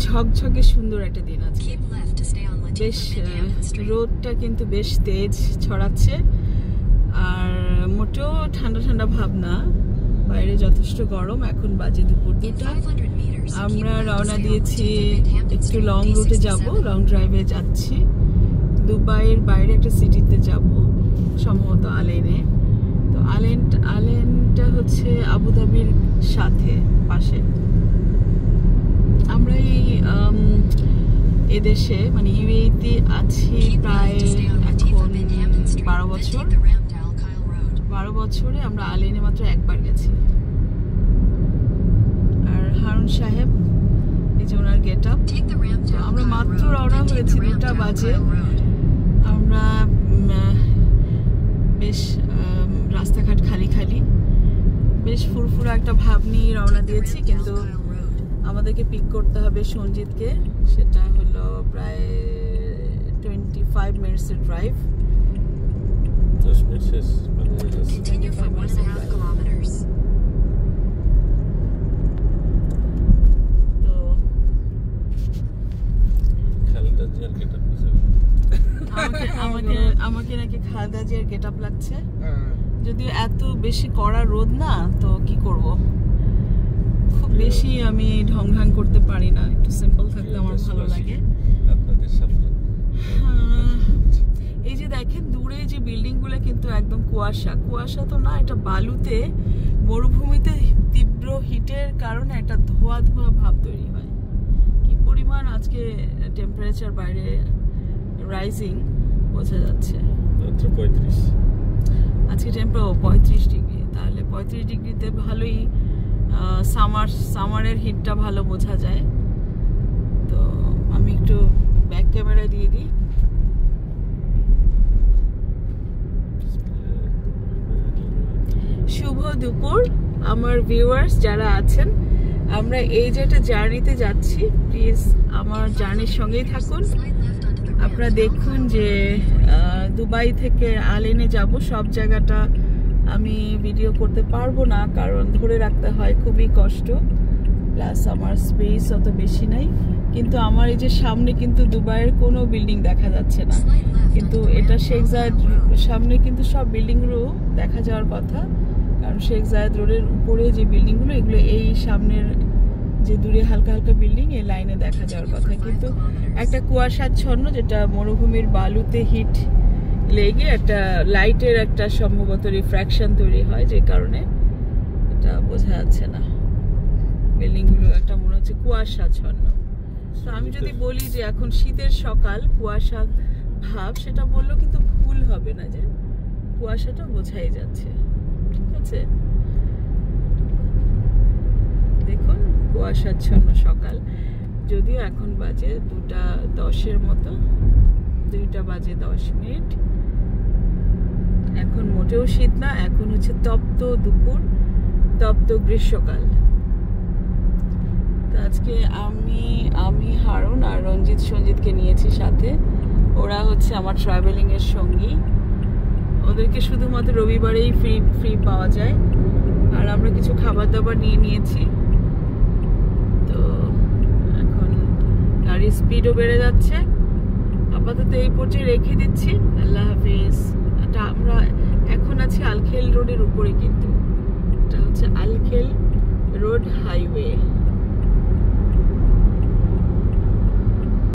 ঝকঝকে সুন্দর একটা দিন আছে, বেশ রোদটা কিন্তু বেশ তেজ ছড়াচ্ছে, আর মোটেও ঠান্ডা ঠান্ডা ভাব না, বাইরে যথেষ্ট গরম। এখন বাজে দুপুর 2টা। আমরা রওনা দিয়েছি একটু লং রুটে যাব, লং ড্রাইভে যাচ্ছি। দুবাইয়ের বাইরে একটা সিটিতে যাব, সম্ভবত আলেনে। তো আলেনটা হচ্ছে আবুধাবির সাথে পাশে। আমরা এই দেশে মানে ইউএইতে আছি প্রায় এখন 12 বছর। 12 বছরে আমরা আলেনে মাত্র একবার গেছি। আর হারুন সাহেব, এই যে ওনার গেট আপ। আমরা মাত্র রওনা হয়েছি 2টা বাজে। আমরা বেশ রাস্তাঘাট খালি খালি, বেশ ফুরফুরা একটা ভাব নিয়ে রওনা দিয়েছি, কিন্তু আমাদেরকে পিক করতে হবে সঞ্জিতকে। সেটা হলো প্রায় 25 মিনিটসের ড্রাইভ। 10 মিনিট শেষ। তো খালেদা জিয়ার গেটআপ আমাকে নাকি খালেদা জিয়ার গেটআপ লাগছে। যদিও এত বেশি কড়া রোদ না, তো কি করব, খুব বেশি আমি ঢং ঢং করতে পারি না, একটু সিম্পল থাকতে আমার ভালো লাগে। আপনাদের সামনে এই যে দেখেন দূরে যে বিল্ডিং গুলো কিন্তু একদম কুয়াশা তো না, এটা বালুতে, মরুভূমিতে তীব্র হিটের কারণে একটা ধোয়া ধোয়া ভাব তৈরি হয়। কি পরিমাণ আজকে টেম্পারেচার বাইরে রাইজিং বোঝা যাচ্ছে। মাত্র 35। আজকে টেম্পারেচার 35 ডিগ্রি। তাহলে 35 ডিগ্রিতে ভালোই সামারের হিটটা ভালো বোঝা যায়। তো আমি একটু ব্যাক ক্যামেরা দিয়ে দিই। শুভ দুপুর আমার ভিউয়ার্স যারা আছেন। আমরা এই যে একটা জার্নিতে যাচ্ছি, প্লিজ আমার জার্নির সঙ্গেই থাকুন। আপনারা দেখুন যে দুবাই থেকে আলেনে যাব, সব জায়গাটা আমি ভিডিও করতে পারবো না, কারণ ধরে রাখতে হয়, খুবই কষ্ট, প্লাস আমার স্পেস অত বেশি নাই। কিন্তু আমার এই যে সামনে কিন্তু দুবাইয়ের কোনো বিল্ডিং দেখা যাচ্ছে না, কিন্তু এটা শেখ জায়েদ সামনে কিন্তু সব বিল্ডিংগুলো দেখা যাওয়ার কথা, কারণ শেখ জায়েদ রোডের উপরে যে বিল্ডিংগুলো, এগুলো এই সামনের যে দূরে হালকা হালকা বিল্ডিং, এই লাইনে দেখা যাওয়ার কথা। কিন্তু একটা কুয়াশাচ্ছন্ন, যেটা মরুভূমির বালুতে হিট লেগে একটা লাইটের একটা সম্ভবত রিফ্র্যাকশন তৈরি হয়, যে কারণে এটা বোঝা যাচ্ছে না। বিল্ডিংগুলো একটা মনে হচ্ছে কুয়াশাচ্ছন্ন। তো আমি যদি বলি যে এখন শীতের সকাল, কুয়াশা ভাব, সেটা বললেও কিন্তু ভুল হবে না, যে কুয়াশাটা বোঝাই যাচ্ছে। ঠিক আছে, দেখুন কুয়াশাচ্ছন্ন সকাল। যদিও এখন বাজে 2:10 মতো, 2টা বাজে 10 মিনিট। এখন মোটেও শীত না, এখন হচ্ছে তপ্ত দুপুর, তপ্ত গ্রীষ্মকাল। তো আজকে আমি হারুন আর সঞ্জিতকে নিয়েছি সাথে। ওরা হচ্ছে আমার ট্রাভেলিং এর সঙ্গী। ওদেরকে শুধুমাত্র রবিবারেই ফ্রি পাওয়া যায়। আর আমরা কিছু খাবার দাবার নিয়ে নিয়েছি। তো এখন গাড়ির স্পিডও বেড়ে যাচ্ছে। আপাতত এই পর্যায়ে রেখে দিচ্ছি। আল্লাহ হাফেজ। আমরা এখন আছি আলখেল রোডের উপরে, কিন্তু এটা হচ্ছে আলখেল রোড হাইওয়ে।